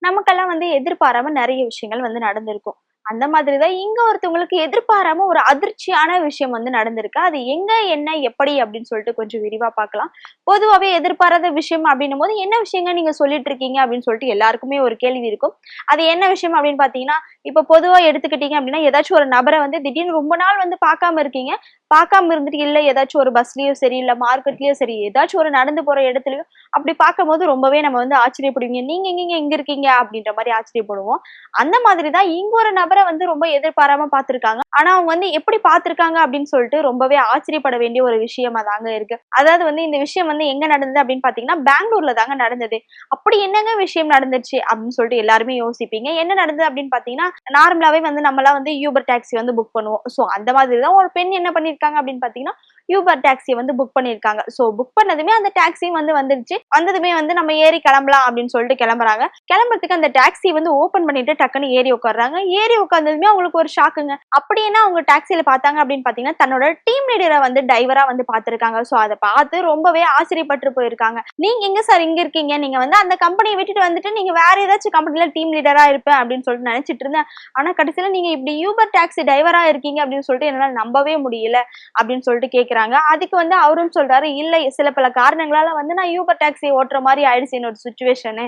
நமக்கெல்லாம் வந்து எதிர்பாராம நிறைய விஷயங்கள் வந்து நடந்திருக்கும். அந்த மாதிரிதான் இங்க ஒருத்தவங்களுக்கு எதிர்பாராம ஒரு அதிர்ச்சியான விஷயம் வந்து நடந்திருக்கு. அது எங்க, என்ன, எப்படி அப்படின்னு சொல்லிட்டு கொஞ்சம் விரிவா பார்க்கலாம். பொதுவாவே எதிர்பாராத விஷயம் அப்படின்னும் போது, என்ன விஷயங்க நீங்க சொல்லிட்டு இருக்கீங்க அப்படின்னு சொல்லிட்டு எல்லாருக்குமே ஒரு கேள்வி இருக்கும். அது என்ன விஷயம் அப்படின்னு பார்த்தீங்கன்னா, இப்ப பொதுவா எடுத்துக்கிட்டீங்க அப்படின்னா, ஏதாச்சும் ஒரு நபர வந்து திடீர்னு ரொம்ப நாள் வந்து பார்க்காம இருக்கீங்க. பார்க்காம இருந்துட்டு இல்ல ஏதாச்சும் ஒரு பஸ்லயோ சரி, இல்ல மார்க்கெட்லயோ சரி, ஏதாச்சும் ஒரு நடந்து போற இடத்துலயோ அப்படி பார்க்கும்போது ரொம்பவே நம்ம வந்து ஆச்சரியப்படுவீங்க. நீங்க எங்கேங்க இங்க இருக்கீங்க? அப்படின்ற மாரி ஆச்சரியப்படுவோம். அந்த மாதிரி தான் இங்க ஒரு நபர வந்து ரொம்ப எதிர்பாராம பார்த்திருக்காங்க. ஆனா அவங்க வந்து எப்படி பார்த்திருக்காங்க அப்படின்னு சொல்லிட்டு ரொம்பவே ஆச்சரியப்பட வேண்டிய ஒரு விஷயமா தாங்க இருக்கு. அதாவது வந்து இந்த விஷயம் வந்து எங்க நடந்தது அப்படின்னு பார்த்தீங்கன்னா, பெங்களூர்ல தாங்க நடந்தது. அப்படி என்னங்க விஷயம் நடந்துச்சு அப்படின்னு சொல்லிட்டு எல்லாருமே யோசிப்பீங்க. என்ன நடந்தது அப்படின்னு பார்த்தீங்கன்னா, நார்மலாவே வந்து நம்மலாம் வந்து யூபர் டாக்ஸி வந்து புக் பண்ணுவோம். சோ அந்த மாதிரி தான் ஒரு பெண் என்ன பண்ணியிருக்காங்க அப்படின்னு பார்த்தீங்கன்னா, யூபர் டாக்ஸிய வந்து புக் பண்ணியிருக்காங்க. சோ புக் பண்ணதுமே அந்த டாக்ஸியும் வந்து வந்துருச்சு. வந்ததுமே வந்து நம்ம ஏறி கிளம்பலாம் அப்படின்னு சொல்லிட்டு கிளம்புறாங்க. கிளம்புறதுக்கு அந்த டாக்ஸி வந்து ஓப்பன் பண்ணிட்டு டக்குன்னு ஏறி உட்கார்றாங்க. ஏறி உட்கார்ந்ததுமே அவங்களுக்கு ஒரு ஷாக்குங்க. அப்படி என்ன அவங்க டாக்ஸில பார்த்தாங்க அப்படின்னு பார்த்தீங்கன்னா, தன்னோட டீம் லீடர வந்து டிரைவரா வந்து பார்த்திருக்காங்க. சோ அத பார்த்து ரொம்பவே ஆச்சரியப்பட்டு போயிருக்காங்க. நீங்க எங்க சார் இங்க இருக்கீங்க? நீங்க வந்து அந்த கம்பெனிய விட்டுட்டு வந்துட்டு நீங்க வேற ஏதாச்சும் கம்பெனில டீம் லீடரா இருப்பேன் அப்படின்னு சொல்லிட்டு நினைச்சிட்டு இருந்தேன். ஆனா கடைசியில நீங்க இப்படி யூபர் டாக்ஸி டிரைவரா இருக்கீங்க அப்படின்னு சொல்லிட்டு என்னால நம்பவே முடியல அப்படின்னு சொல்லிட்டு கேக்குறாங்க. அதுக்கு வந்து அவரும் சொல்றாரு, இல்ல சில பல காரணங்களால வந்து நான் யூபர் டாக்ஸி ஓட்டுற மாதிரி ஆயிடுச்சு என்னோட சுச்சுவேஷனு.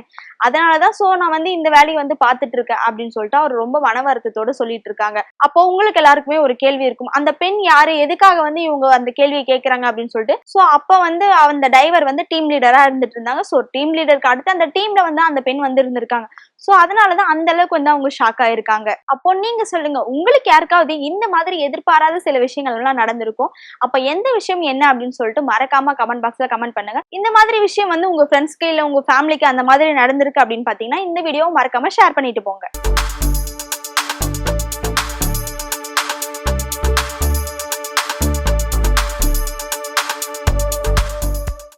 அதனாலதான் நான் வந்து இந்த வேலையை வந்து பாத்துட்டு இருக்கேன் அப்படின்னு சொல்லிட்டு அவர் ரொம்ப மன வருத்தத்தோட சொல்லிட்டு இருக்காங்க. அப்போ உங்களுக்கு எல்லாருக்குமே ஒரு கேள்வி இருக்கும். அந்த பெண் யாரு? எதுக்காக வந்து இவங்க அந்த கேள்வியை கேட்கறாங்க அப்படின்னு சொல்லிட்டு. அப்ப வந்து அந்த டிரைவர் வந்து டீம் லீடரா இருந்துட்டு இருந்தாங்க. டீம் லீடருக்கு அடுத்து அந்த டீம்ல வந்து அந்த பெண் வந்து இருந்திருக்காங்க. அதனாலதான் அந்த அளவுக்கு வந்து அவங்க ஷாக் ஆயிருக்காங்க. அப்போ நீங்க சொல்லுங்க, உங்களுக்கு யாருக்காவது இந்த மாதிரி எதிர்பாராத சில விஷயங்கள் எல்லாம் நடந்திருக்கும். அப்ப எந்த விஷயம் என்ன அப்படின்னு சொல்லிட்டு மறக்காம கமெண்ட் பாக்ஸ்ல கமெண்ட் பண்ணுங்க. இந்த மாதிரி விஷயம் வந்து உங்க ஃப்ரெண்ட்ஸ்க்கு இல்ல உங்க ஃபேமிலிக்கு அந்த மாதிரி நடந்திருக்கு அப்படின்னு பாத்தீங்கன்னா இந்த வீடியோவை மறக்காம ஷேர் பண்ணிட்டு போங்க.